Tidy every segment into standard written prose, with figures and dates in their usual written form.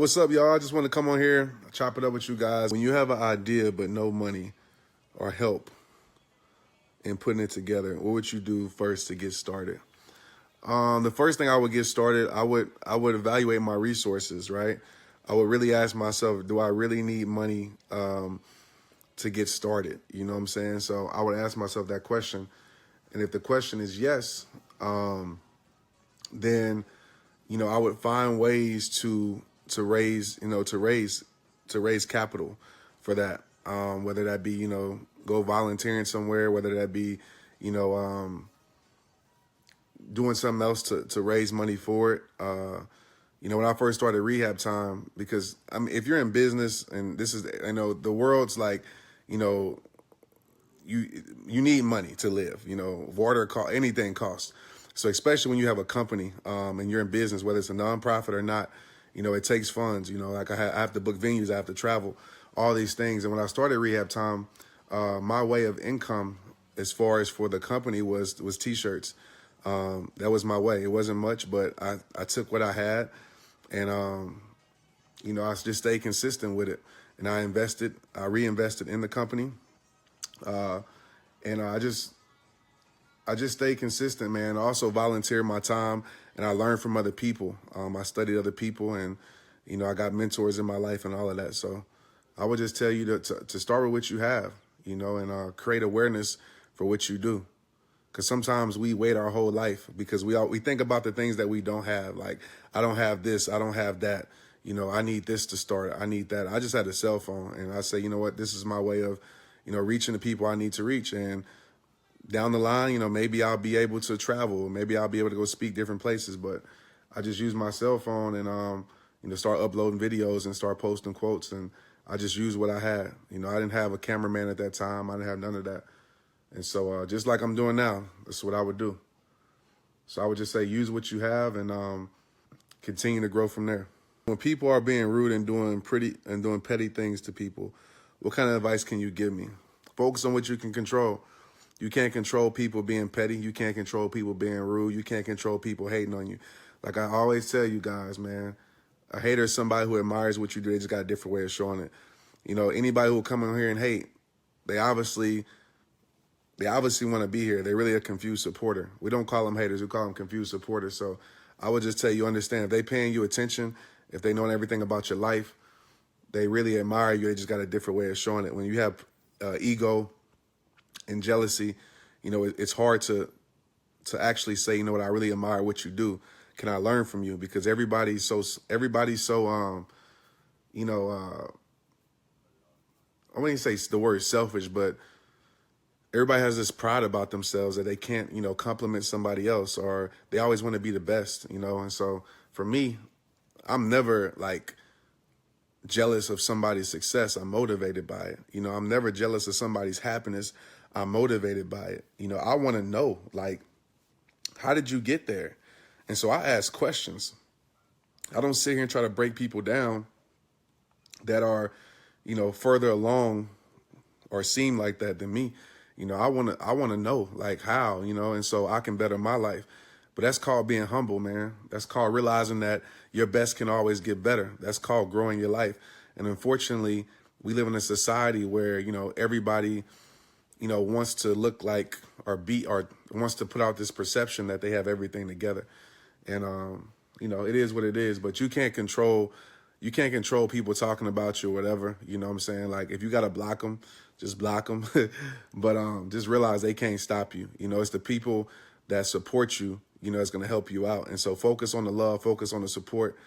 What's up, y'all? I just want to come on here, chop it up with you guys. When you have an idea but no money or help in putting it together, what would you do first to get started? The first thing I would get started, I would evaluate my resources, right? I would really ask myself, do I really need money to get started? You know what I'm saying? So I would ask myself that question. And if the question is yes, then, I would find ways to raise capital for that. Whether that be, go volunteering somewhere, whether that be, doing something else to raise money for it. When I first started RehabTime, because if you're in business, and this is, the world's like, you need money to live, water cost, anything costs. So especially when you have a company, and you're in business, whether it's a nonprofit or not, it takes funds, like I have to book venues, I have to travel, all these things. And when I started RehabTime, my way of income as far as for the company was T-shirts. That was my way. It wasn't much, but I took what I had and, I just stayed consistent with it. And I reinvested in the company. And I just stayed consistent, man. I also volunteered my time and I learned from other people. I studied other people and, I got mentors in my life and all of that. So I would just tell you to start with what you have, and create awareness for what you do. Because sometimes we wait our whole life because we think about the things that we don't have. Like, I don't have this, I don't have that. I need this to start. I need that. I just had a cell phone and I say, you know what, this is my way of, reaching the people I need to reach. And down the line, maybe I'll be able to travel. Maybe I'll be able to go speak different places. But I just use my cell phone and, start uploading videos and start posting quotes. And I just used what I had. I didn't have a cameraman at that time. I didn't have none of that. And so just like I'm doing now, that's what I would do. So I would just say use what you have and continue to grow from there. When people are being rude and doing petty things to people, what kind of advice can you give me? Focus on what you can control. You can't control people being petty. You can't control people being rude. You can't control people hating on you. Like I always tell you guys, man, a hater is somebody who admires what you do. They just got a different way of showing it. Anybody who will come in here and hate, they obviously want to be here. They're really a confused supporter. We don't call them haters. We call them confused supporters. So I would just tell you, understand, if they paying you attention, if they know everything about your life, they really admire you. They just got a different way of showing it. When you have ego and jealousy, it's hard to actually say, I really admire what you do. Can I learn from you? Because everybody's so I wouldn't say the word selfish, but everybody has this pride about themselves that they can't, compliment somebody else, or they always want to be the best, And so for me, I'm never like jealous of somebody's success. I'm motivated by it. I'm never jealous of somebody's happiness. I'm motivated by it. I want to know, like, how did you get there? And so I ask questions. I don't sit here and try to break people down that are, further along or seem like that than me. I want to know, like, how, and so I can better my life. But that's called being humble, man. That's called realizing that your best can always get better. That's called growing your life. And unfortunately, we live in a society where, everybody, wants to look like or wants to put out this perception that they have everything together. And, it is what it is, but you can't control people talking about you or whatever. You know what I'm saying? Like, if you got to block them, just block them. But just realize they can't stop you. It's the people that support you, it's going to help you out. And so focus on the love, focus on the support.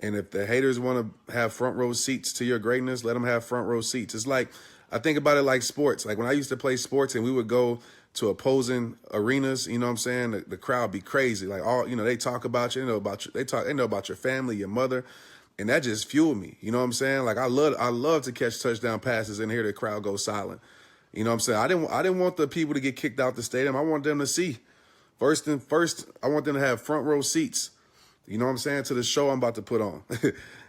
And if the haters want to have front row seats to your greatness, let them have front row seats. It's like, I think about it like sports. Like when I used to play sports and we would go to opposing arenas, you know what I'm saying? The crowd be crazy. Like they talk about you, they know about your family, your mother. And that just fueled me. You know what I'm saying? Like I love to catch touchdown passes and hear the crowd go silent. You know what I'm saying? I didn't want the people to get kicked out the stadium. I want them to see. First, I want them to have front row seats. You know what I'm saying? To the show I'm about to put on.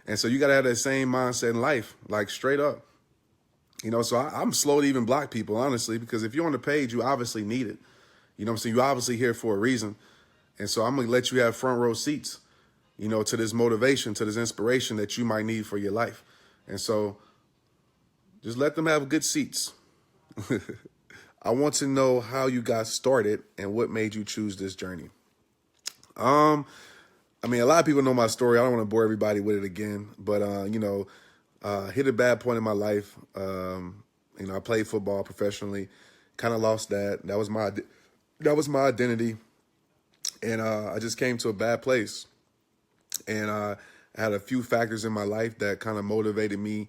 And so you got to have that same mindset in life, like straight up. So I'm slow to even block people, honestly, because if you're on the page, you obviously need it. You know what I'm saying? You're obviously here for a reason. And so I'm going to let you have front row seats. to this motivation, to this inspiration that you might need for your life. And so just let them have good seats. I want to know how you got started and what made you choose this journey. I mean, a lot of people know my story. I don't want to bore everybody with it again, but, hit a bad point in my life. I played football professionally, kind of lost that. That was my identity. And I just came to a bad place. And I had a few factors in my life that kind of motivated me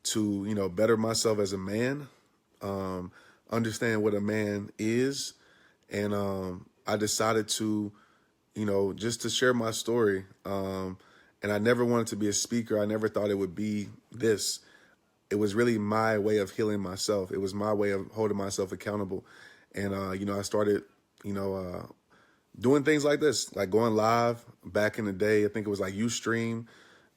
to, better myself as a man, understand what a man is. And I decided to, just to share my story. And I never wanted to be a speaker. I never thought it would be this. It was really my way of healing myself. It was my way of holding myself accountable. And, I started, doing things like this, like going live back in the day. I think it was like Ustream.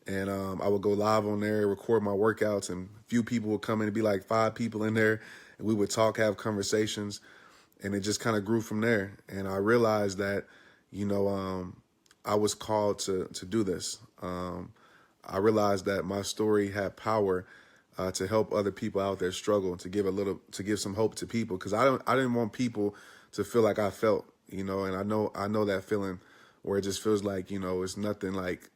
And I would go live on there, record my workouts, and a few people would come in. It'd be like 5 people in there, and we would talk, have conversations. And it just kind of grew from there. And I realized that, I was called to do this. I realized that my story had power to help other people out there struggle, to give some hope to people, because I didn't want people to feel like I felt, and I know that feeling where it just feels like, it's nothing, like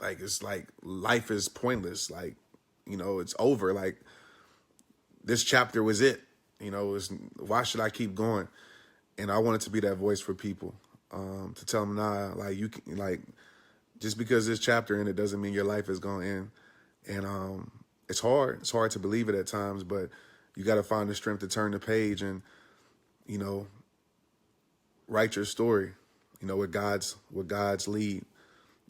it's like life is pointless, like, it's over, like this chapter was it, why should I keep going? And I wanted to be that voice for people, to tell them, nah, like you can, like, just because this chapter ended doesn't mean your life is going to end. And it's hard to believe it at times, but you got to find the strength to turn the page and, write your story, with God's lead.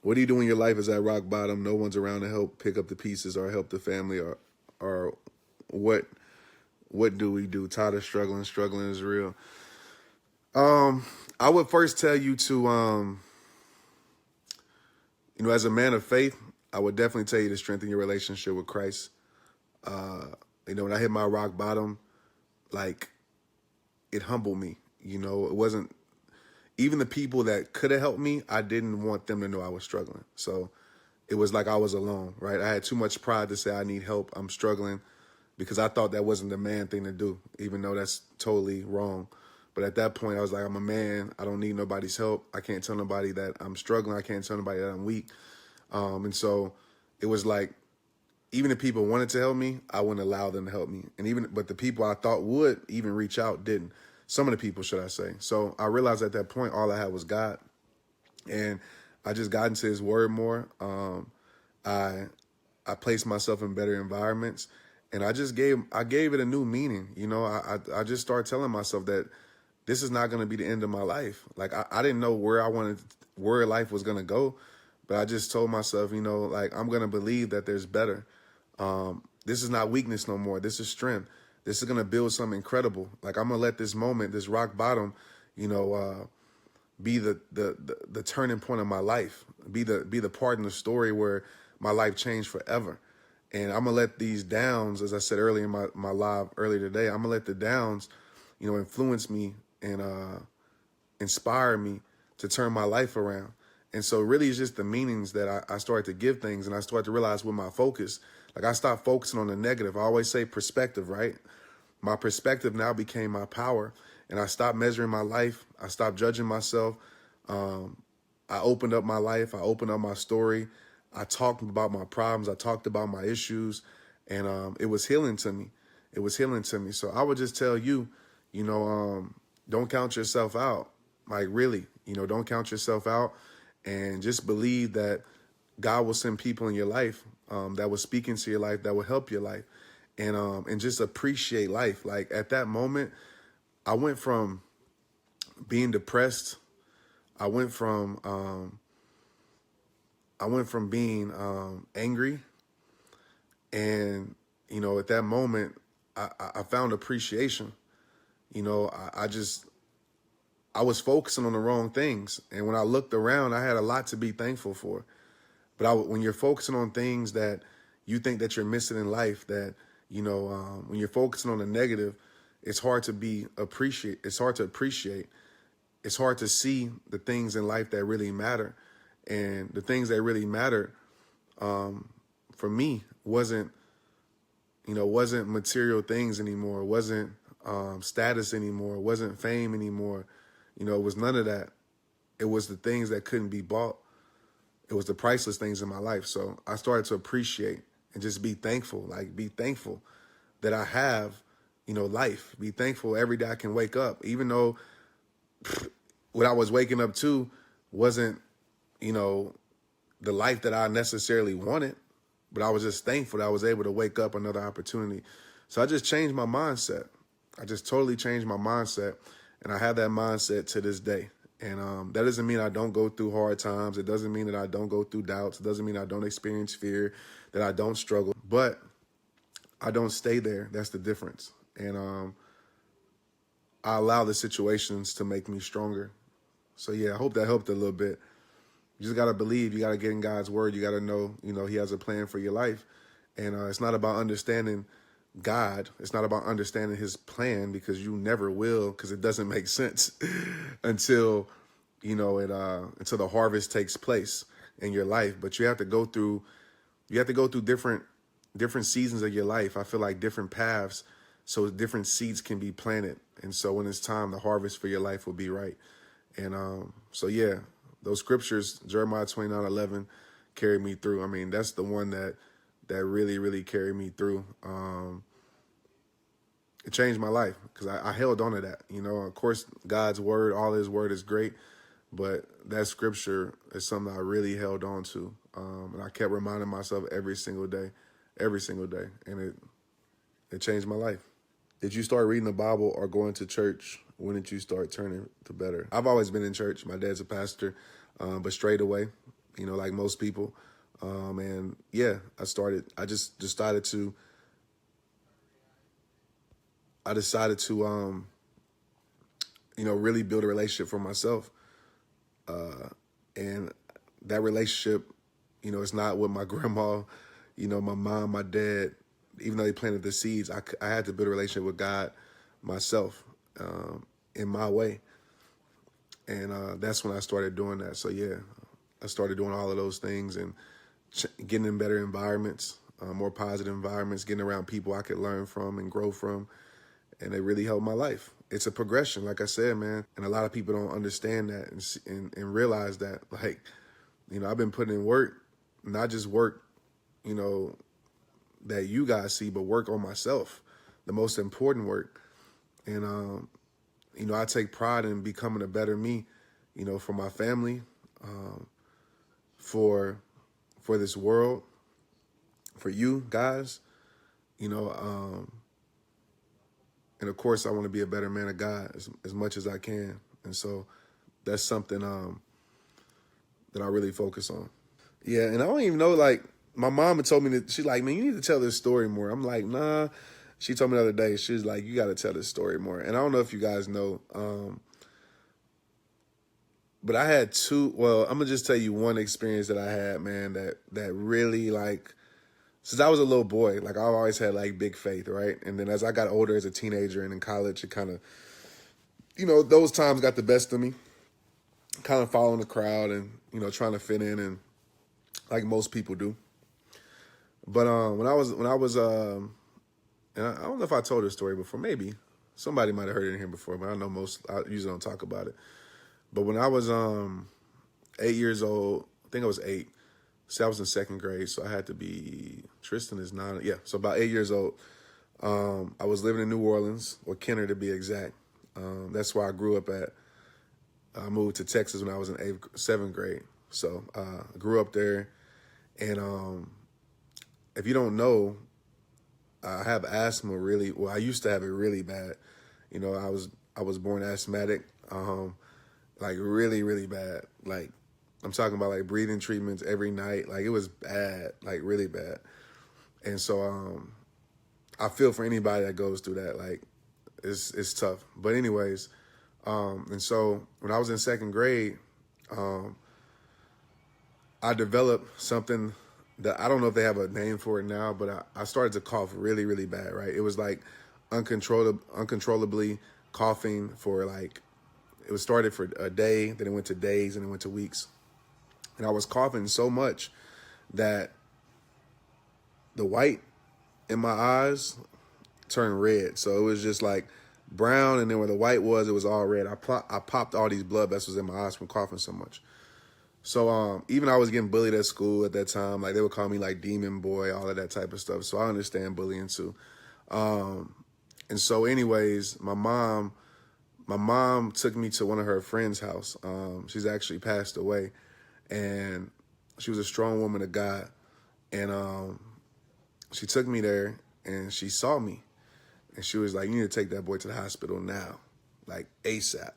What do you do when your life is at rock bottom? No one's around to help pick up the pieces or help the family, or what do we do? Tired of struggling. Struggling is real. I would first tell you to, as a man of faith, I would definitely tell you to strengthen your relationship with Christ. When I hit my rock bottom, like, it humbled me. It wasn't, even the people that could have helped me, I didn't want them to know I was struggling. So it was like I was alone, right? I had too much pride to say I need help, I'm struggling, because I thought that wasn't the man thing to do, even though that's totally wrong. But at that point, I was like, I'm a man. I don't need nobody's help. I can't tell nobody that I'm struggling. I can't tell nobody that I'm weak. And so it was like, even if people wanted to help me, I wouldn't allow them to help me. But the people I thought would even reach out didn't. Some of the people, should I say. So I realized at that point, all I had was God. And I just got into his word more. I placed myself in better environments. And I gave it a new meaning. I just started telling myself that this is not going to be the end of my life. Like, I didn't know where life was going to go, but I just told myself, like, I'm going to believe that there's better. This is not weakness no more. This is strength. This is going to build something incredible. Like, I'm going to let this moment, this rock bottom, be the turning point of my life, be the part in the story where my life changed forever. And I'm going to let these downs, as I said earlier in my live earlier today, I'm going to let the downs, influence me and inspire me to turn my life around. And so really it's just the meanings that I started to give things, and I started to realize with my focus, like, I stopped focusing on the negative. I always say perspective, right? My perspective now became my power, and I stopped measuring my life. I stopped judging myself. I opened up my life. I opened up my story. I talked about my problems. I talked about my issues, and it was healing to me. It was healing to me. So I would just tell you, don't count yourself out. Like, really, don't count yourself out, and just believe that God will send people in your life that will speak into your life, that will help your life, and just appreciate life. Like, at that moment, I went from being depressed. I went from being angry, and at that moment, I found appreciation. I was focusing on the wrong things. And when I looked around, I had a lot to be thankful for. But when you're focusing on things that you think that you're missing in life, that, when you're focusing on the negative, it's hard to appreciate. It's hard to see the things in life that really matter. And the things that really mattered for me wasn't material things anymore. It wasn't status anymore. It wasn't fame anymore. It was none of that. It was the things that couldn't be bought. It was the priceless things in my life. So I started to appreciate and just be thankful. Like, be thankful that I have, life. Be thankful every day I can wake up, even though what I was waking up to wasn't, the life that I necessarily wanted. But I was just thankful that I was able to wake up another opportunity. So I just changed my mindset. I just totally changed my mindset. And I have that mindset to this day. And that doesn't mean I don't go through hard times. It doesn't mean that I don't go through doubts. It doesn't mean I don't experience fear, that I don't struggle. But I don't stay there. That's the difference. And I allow the situations to make me stronger. So, yeah, I hope that helped a little bit. You just got to believe. You got to get in God's word. You got to know, he has a plan for your life. And it's not about understanding God. It's not about understanding his plan, because you never will, because it doesn't make sense until, until the harvest takes place in your life. But you have to go through different seasons of your life. I feel like different paths, so different seeds can be planted. And so when it's time, the harvest for your life will be right. And so, yeah, those scriptures, Jeremiah 29:11, carried me through. I mean, that's the one that really, really carried me through. It changed my life, because I held on to that. Of course, God's word, all his word is great, but that scripture is something I really held on to. And I kept reminding myself every single day. And it changed my life. Did you start reading the Bible or going to church? When did you start turning to better? I've always been in church. My dad's a pastor, but straight away, like most people. And yeah, I just decided to, really build a relationship for myself. And that relationship, it's not with my grandma, my mom, my dad. Even though they planted the seeds, I had to build a relationship with God myself, in my way. And that's when I started doing that. So, yeah, I started doing all of those things and getting in better environments, more positive environments, getting around people I could learn from and grow from. And it really helped my life. It's a progression, like I said, man. And a lot of people don't understand that and realize that, like, I've been putting in work, not just work, that you guys see, but work on myself, the most important work. And, I take pride in becoming a better me, for my family, for this world, for you guys, and of course I want to be a better man of God as much as I can. And so that's something that I really focus on. Yeah, and I don't even know, like, my mom had told me that, she's like, man, you need to tell this story more. I'm like, nah. She told me the other day, she was like, you got to tell this story more. And I don't know if you guys know, but I had I'm going to just tell you one experience that I had, man, that really, like, since I was a little boy, like, I've always had, like, big faith, right? And then as I got older as a teenager and in college, it kind of, those times got the best of me, kind of following the crowd and, trying to fit in, and like most people do. But when I was and I don't know if I told this story before. Maybe somebody might have heard it in here before, but I usually don't talk about it. But when I was 8 years old, I think I was 8. So I was in second grade, so I had to be, Tristan is 9. Yeah, so about 8 years old. I was living in New Orleans, or Kenner to be exact. That's where I grew up at. I moved to Texas when I was in 7th grade. So I grew up there. And if you don't know, I have asthma I used to have it really bad. I was born asthmatic, like really, really bad. Like, I'm talking about like breathing treatments every night. Like, it was bad, like really bad. And so I feel for anybody that goes through that. Like, it's tough. But anyways, and so when I was in 2nd grade, I developed something that I don't know if they have a name for it now, but I started to cough really, really bad, right? It was like uncontrollably coughing for like, it was started for a day, then it went to days, and it went to weeks. And I was coughing so much that the white in my eyes turned red. So it was just like brown, and then where the white was, it was all red. I popped all these blood vessels in my eyes from coughing so much. So even I was getting bullied at school at that time. Like, they would call me like demon boy, all of that type of stuff. So I understand bullying too. And so anyways, my mom took me to one of her friends' house. She's actually passed away, and she was a strong woman of God. And she took me there, and she saw me, and she was like, "You need to take that boy to the hospital now, like ASAP."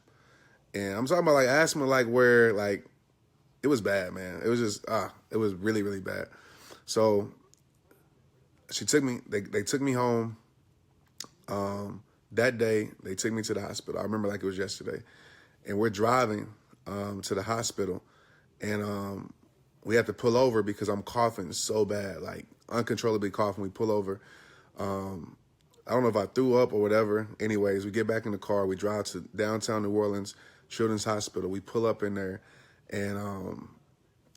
And I'm talking about like asthma, like where like it was bad, man. It was just it was really, really bad. So she took me. They took me home. That day, they took me to the hospital. I remember like it was yesterday. And we're driving to the hospital, and we have to pull over because I'm coughing so bad, like uncontrollably coughing. We pull over. I don't know if I threw up or whatever. Anyways, we get back in the car. We drive to downtown New Orleans Children's Hospital. We pull up in there, and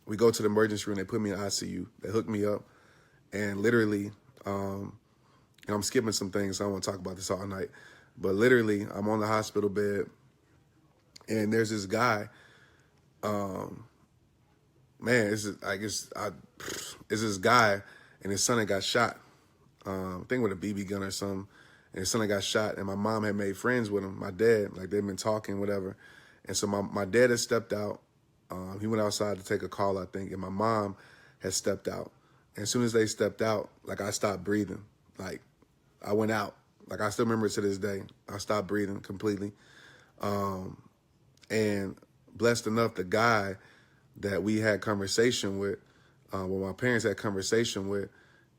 we go to the emergency room. They put me in ICU. They hook me up, and literally, and I'm skipping some things. So I don't want to talk about this all night. But literally, I'm on the hospital bed, and there's this guy. It's this guy, and his son had got shot. I think with a BB gun or something. And his son had got shot, and my mom had made friends with him. My dad, like they'd been talking, whatever. And so my dad had stepped out. He went outside to take a call, I think, and my mom had stepped out. And as soon as they stepped out, like I stopped breathing. Like I went out. Like I still remember it to this day. I stopped breathing completely. And blessed enough, the guy that we had conversation with, my parents had conversation with,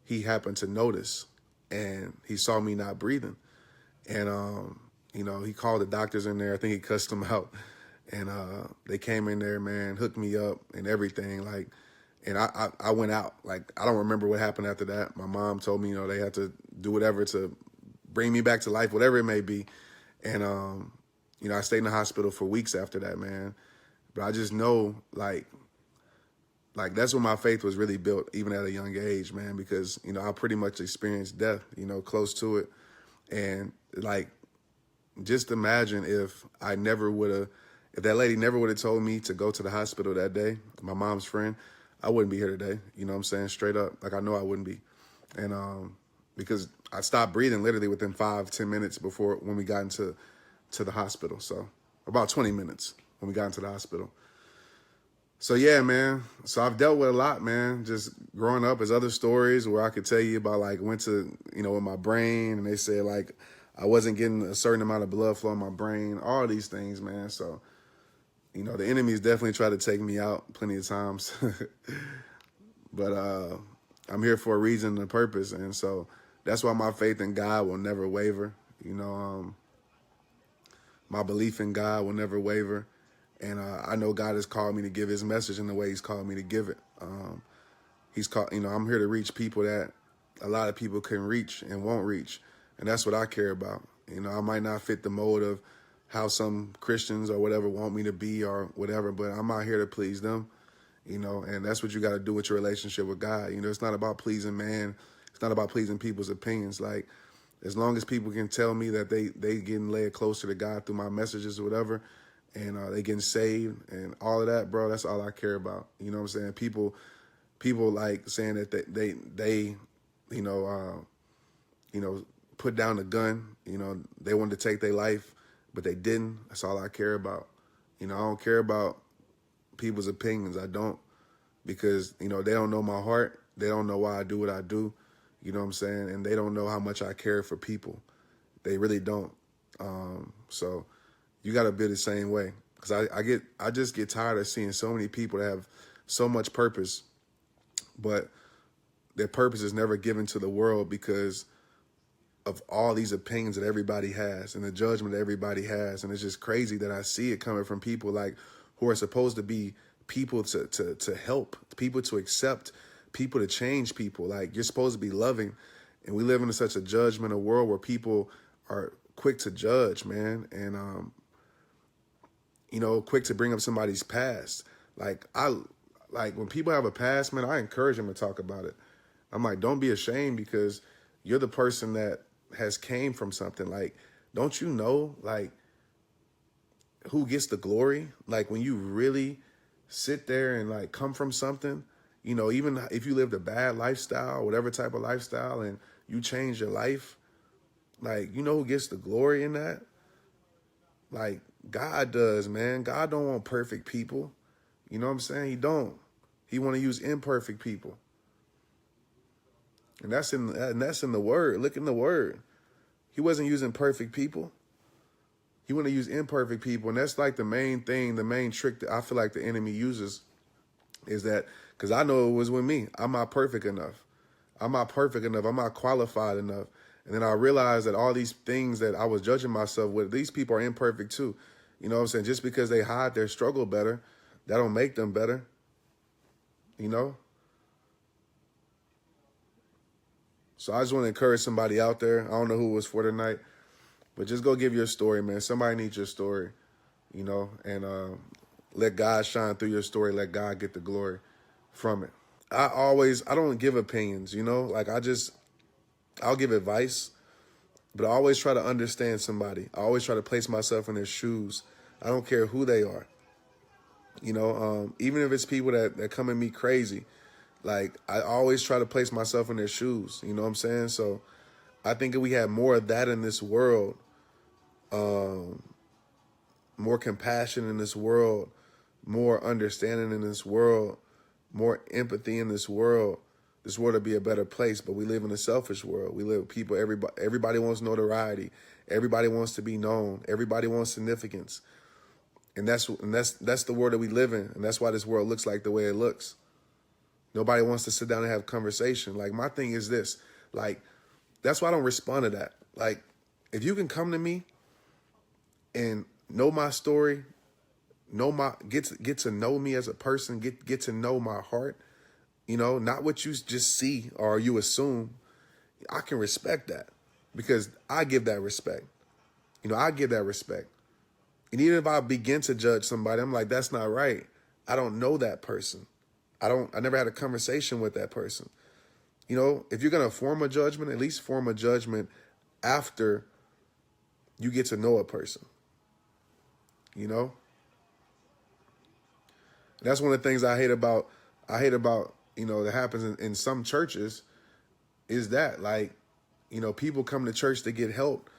he happened to notice, and he saw me not breathing. And, he called the doctors in there. I think he cussed them out. And they came in there, man, hooked me up and everything. Like, and I went out. Like, I don't remember what happened after that. My mom told me, they had to do whatever to bring me back to life, whatever it may be. And, I stayed in the hospital for weeks after that, man. But I just know, like that's when my faith was really built, even at a young age, man, because, I pretty much experienced death, close to it. And, like, just imagine if if that lady never would have told me to go to the hospital that day, my mom's friend, I wouldn't be here today. You know what I'm saying? Straight up. Like, I know I wouldn't be. And because I stopped breathing literally within 5-10 minutes when we got into the hospital. So about 20 minutes when we got into the hospital. So yeah, man. So I've dealt with a lot, man. Just growing up, there's other stories where I could tell you about, like, went to, with my brain, and they said, like, I wasn't getting a certain amount of blood flow in my brain, all these things, man. So, the enemies definitely tried to take me out plenty of times. But I'm here for a reason and a purpose. And so that's why my faith in God will never waver. My belief in God will never waver. And I know God has called me to give his message in the way he's called me to give it. I'm here to reach people that a lot of people can reach and won't reach. And that's what I care about. I might not fit the mold of how some Christians or whatever want me to be or whatever, but I'm out here to please them, and that's what you got to do with your relationship with God. It's not about pleasing man. It's not about pleasing people's opinions. Like, as long as people can tell me that they getting led closer to God through my messages or whatever, and they getting saved and all of that, bro, that's all I care about. You know what I'm saying? People like saying that they put down the gun. They wanted to take their life, but they didn't. That's all I care about. I don't care about people's opinions. I don't, because, they don't know my heart. They don't know why I do what I do. You know what I'm saying? And they don't know how much I care for people. They really don't. So you got to be the same way. Because I just get tired of seeing so many people that have so much purpose, but their purpose is never given to the world because of all these opinions that everybody has and the judgment that everybody has. And it's just crazy that I see it coming from people like who are supposed to be people to help, people to accept, people to change people. Like, you're supposed to be loving. And we live in such a judgmental world where people are quick to judge, man. And, quick to bring up somebody's past. Like, like when people have a past, man, I encourage them to talk about it. I'm like, don't be ashamed because you're the person that has came from something. Like, don't you know, like, who gets the glory? Like, when you really sit there and like come from something, you know, even if you lived a bad lifestyle, whatever type of lifestyle, and you change your life, like, you know who gets the glory in that? Like, God does, man. God don't want perfect people. You know what I'm saying? He don't. He want to use imperfect people. And that's in the word. Look in the word. He wasn't using perfect people. He want to use imperfect people. And that's like the main thing, the main trick that I feel like the enemy uses is that, because I know it was with me. I'm not perfect enough. I'm not perfect enough. I'm not qualified enough. And then I realized that all these things that I was judging myself with, these people are imperfect too. You know what I'm saying? Just because they hide their struggle better, that don't make them better. You know? So I just want to encourage somebody out there. I don't know who it was for tonight, but just go give your story, man. Somebody needs your story, you know, and let God shine through your story. Let God get the glory from it. I don't give opinions, you know, like I'll give advice, but I always try to understand somebody. I always try to place myself in their shoes. I don't care who they are. You know, even if it's people that come at me crazy, like I always try to place myself in their shoes. You know what I'm saying? So I think if we had more of that in this world, more compassion in this world, more understanding in this world, more empathy in this world would be a better place. But we live in a selfish world. We live with people, everybody wants notoriety. Everybody wants to be known. Everybody wants significance. And that's the world that we live in. And that's why this world looks like the way it looks. Nobody wants to sit down and have conversation. Like, my thing is this, like, that's why I don't respond to that. Like, if you can come to me and know my story, get to know me as a person, get to know my heart, you know, not what you just see or you assume, I can respect that because I give that respect. You know, I give that respect. And even if I begin to judge somebody, I'm like, that's not right. I don't know that person. I never had a conversation with that person. You know, if you're going to form a judgment, at least form a judgment after you get to know a person. You know? And that's one of the things I hate about, you know, that happens in some churches is that, like, you know, people come to church to get help,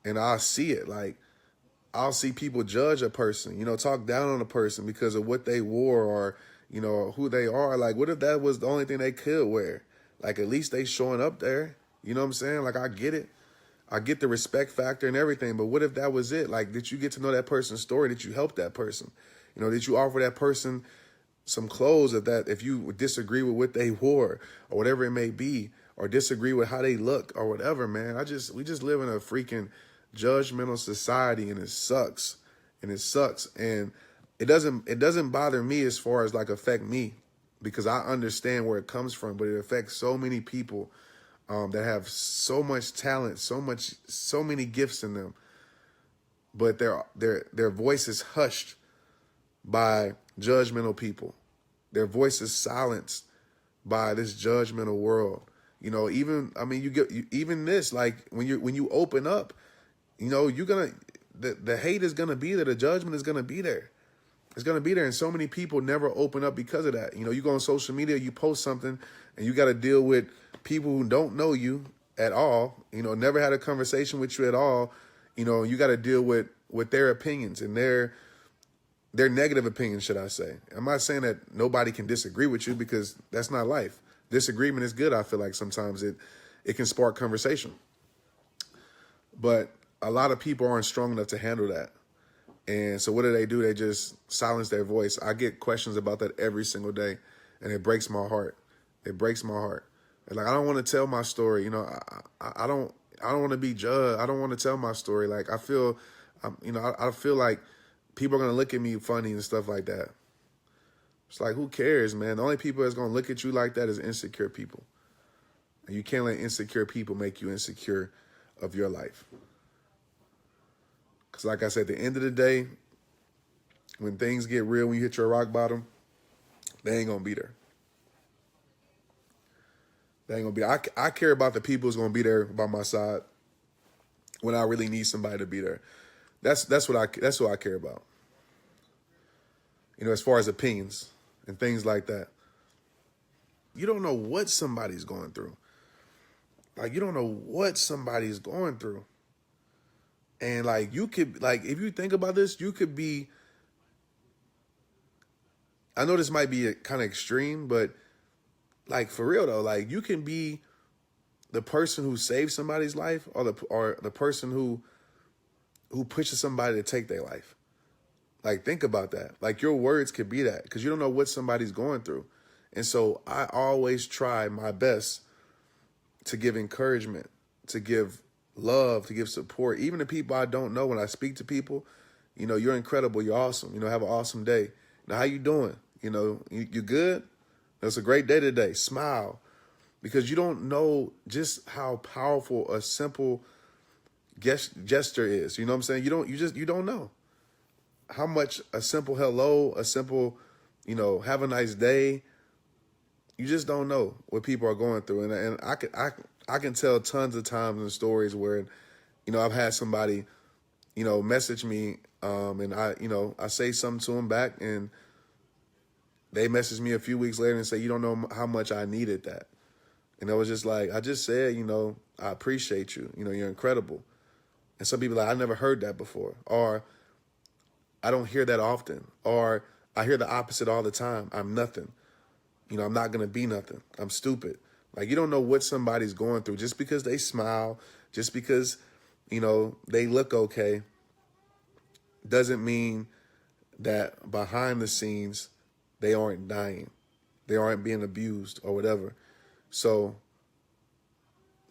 and I see it. Like, I'll see people judge a person, you know, talk down on a person because of what they wore or, you know, who they are. Like, what if that was the only thing they could wear? Like, at least they showing up there. You know what I'm saying? Like, I get it. I get the respect factor and everything. But what if that was it? Like, did you get to know that person's story? Did you help that person? You know, did you offer that person some clothes if you disagree with what they wore or whatever it may be, or disagree with how they look or whatever, man? We just live in a freaking judgmental society, and it sucks. And it doesn't bother me as far as like affect me, because I understand where it comes from, but it affects so many people that have so much talent, so many gifts in them, but their voice is hushed by judgmental people. Their voice is silenced by this judgmental world. You know, even this, like when you open up, you know, the hate is gonna be there, the judgment is gonna be there. It's gonna be there, and so many people never open up because of that. You know, you go on social media, you post something, and you got to deal with people who don't know you at all. You know, never had a conversation with you at all. You know, you got to deal with their opinions and their negative opinions, should I say. I'm not saying that nobody can disagree with you, because that's not life. Disagreement is good. I feel like sometimes it can spark conversation. But a lot of people aren't strong enough to handle that. And so what do? They just silence their voice. I get questions about that every single day, and it breaks my heart. It breaks my heart. And like, I don't want to tell my story. You know, I don't want to be judged. I don't want to tell my story. Like, I feel like people are going to look at me funny and stuff like that. It's like, who cares, man? The only people that's going to look at you like that is insecure people. And you can't let insecure people make you insecure of your life. Because like I said, at the end of the day, when things get real, when you hit your rock bottom, They ain't gonna be there. They ain't gonna be. I care about the people who's gonna be there by my side when I really need somebody to be there. That's what I care about. You know, as far as opinions and things like that. You don't know what somebody's going through. Like, you don't know what somebody's going through. And like, you could, like, if you think about this, you could be, I know this might be kind of extreme, but like, for real though, like, you can be the person who saves somebody's life, or the person who pushes somebody to take their life. Like, think about that. Like, your words could be that, because you don't know what somebody's going through. And so I always try my best to give encouragement, to give love, to give support, even to people I don't know. When I speak to people, you know, you're incredible, you're awesome, you know, have an awesome day. Now, how you doing? You know, you good? It's a great day today. Smile. Because you don't know just how powerful a simple gesture is. You know what I'm saying? You don't know how much a simple hello, a simple, you know, have a nice day. You just don't know what people are going through. And I can tell tons of times and stories where, you know, I've had somebody, you know, message me, and I say something to them back, and they message me a few weeks later and say, you don't know how much I needed that. And I was just like, I just said, you know, I appreciate you. You know, you're incredible. And some people are like, I never heard that before. Or I don't hear that often. Or I hear the opposite all the time. I'm nothing. You know, I'm not going to be nothing. I'm stupid. Like, you don't know what somebody's going through. Just because they smile, just because, you know, they look okay, doesn't mean that behind the scenes, they aren't dying. They aren't being abused or whatever. So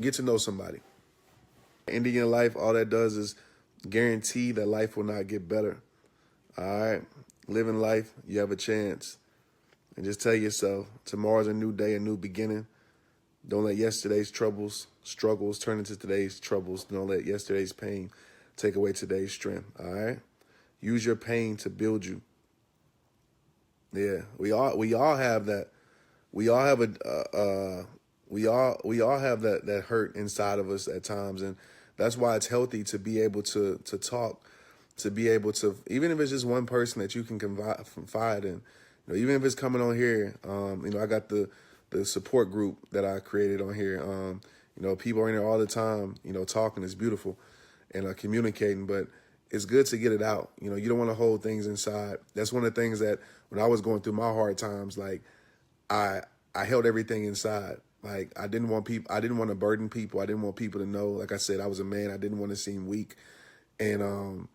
get to know somebody. Ending your life, all that does is guarantee that life will not get better. All right? Living life, you have a chance. And just tell yourself, tomorrow's a new day, a new beginning. Don't let yesterday's struggles turn into today's troubles. Don't let yesterday's pain take away today's strength. All right? Use your pain to build you. Yeah, we all have that. We all have we all have that hurt inside of us at times, and that's why it's healthy to be able to talk, to be able to, even if it's just one person that you can confide in. You know, even if it's coming on here, you know, I got the support group that I created on here. You know, people are in there all the time, you know, talking is beautiful and communicating, but it's good to get it out. You know, you don't want to hold things inside. That's one of the things that when I was going through my hard times, like I held everything inside. Like, I didn't want to burden people. I didn't want people to know, like I said, I was a man. I didn't want to seem weak. And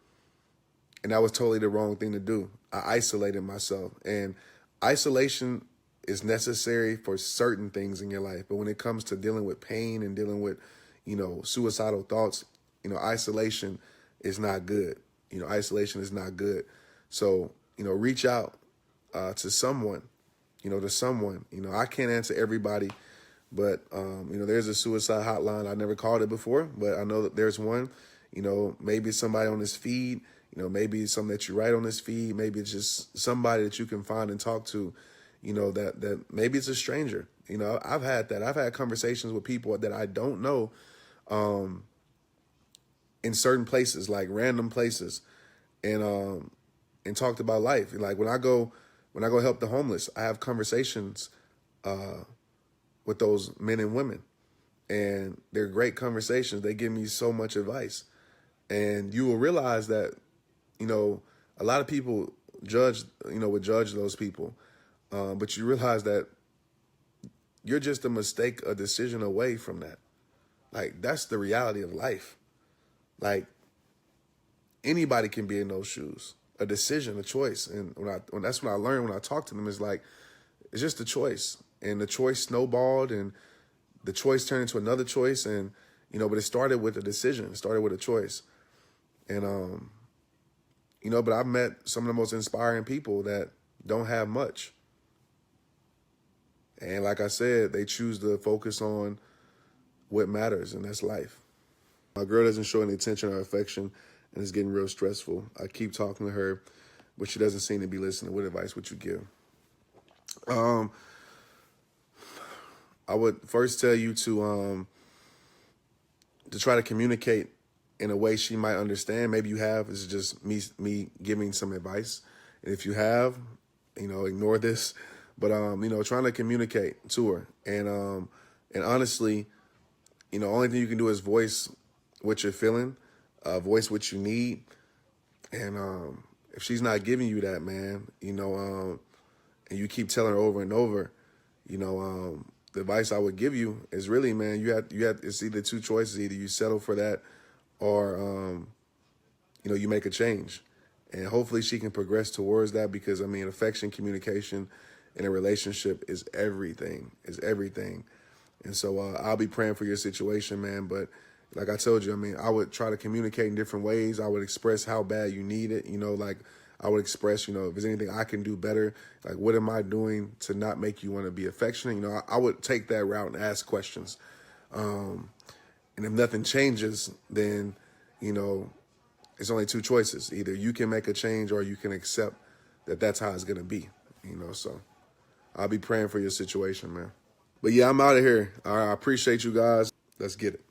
that was totally the wrong thing to do. I isolated myself, and isolation is necessary for certain things in your life. But when it comes to dealing with pain and dealing with, you know, suicidal thoughts, you know, isolation is not good. You know, isolation is not good. So, you know, reach out to someone, you know, You know, I can't answer everybody, but, you know, there's a suicide hotline. I never called it before, but I know that there's one. You know, maybe it's somebody on this feed. You know, maybe it's something that you write on this feed. Maybe it's just somebody that you can find and talk to, you know, that maybe it's a stranger. You know, I've had that. I've had conversations with people that I don't know in certain places, like random places, and talked about life. Like when I go help the homeless, I have conversations with those men and women, and they're great conversations. They give me so much advice, and you will realize that, you know, a lot of people would judge those people, but you realize that you're just a decision away from that. Like, that's the reality of life. Like, anybody can be in those shoes. A decision, a choice. And that's what I learned when I talk to them, is like, it's just a choice. And the choice snowballed, and the choice turned into another choice. And, you know, but it started with a decision. It started with a choice. And, you know, but I've met some of the most inspiring people that don't have much. And like I said, they choose to focus on what matters, and that's life. My girl doesn't show any attention or affection, and it's getting real stressful. I keep talking to her, but she doesn't seem to be listening. What advice would you give? Um, I would first tell you to try to communicate in a way she might understand. Maybe you have. It's just me giving some advice. And if you have, ignore this. But trying to communicate to her. And honestly, only thing you can do is voice what you're feeling, voice what you need. And if she's not giving you that, man, and you keep telling her over and over, the advice I would give you is really, man, you have it's either two choices. Either you settle for that or, you make a change. And hopefully she can progress towards that because, affection, communication in a relationship is everything, And so I'll be praying for your situation, man. But like I told you, I would try to communicate in different ways. I would express how bad you need it, like I would express, if there's anything I can do better, like what am I doing to not make you want to be affectionate? I would take that route and ask questions. And if nothing changes, then, it's only two choices. Either you can make a change or you can accept that that's how it's going to be, So I'll be praying for your situation, man. But yeah, I'm out of here. All right, I appreciate you guys. Let's get it.